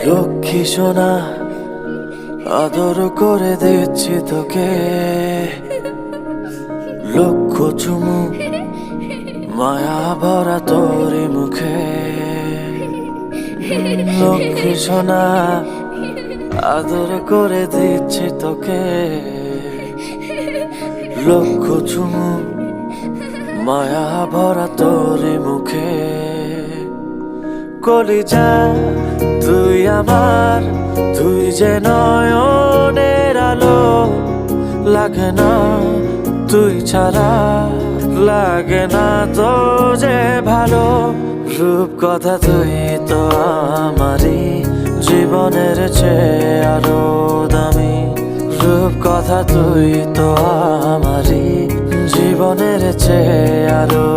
লক্ষ্মী সোনা আদর করে দিচ্ছি তোকে, লক্ষ চুমু মায়া ভরা তোরি মুখে। লক্ষ্মী সোনা আদর করে দিচ্ছি তোকে, লক্ষ চুমু মায়া ভরা তোরি মুখে। কলিজা তুই আমার, তুই যে নয়নের আলো, লাগে না তুই ছাড়া, লাগে না তো যে ভালো। রূপ কথা তুই তো আমারই জীবনের চেয়ে আরো দামি, রূপ কথা তুই তো আমারই জীবনের চেয়ে আরো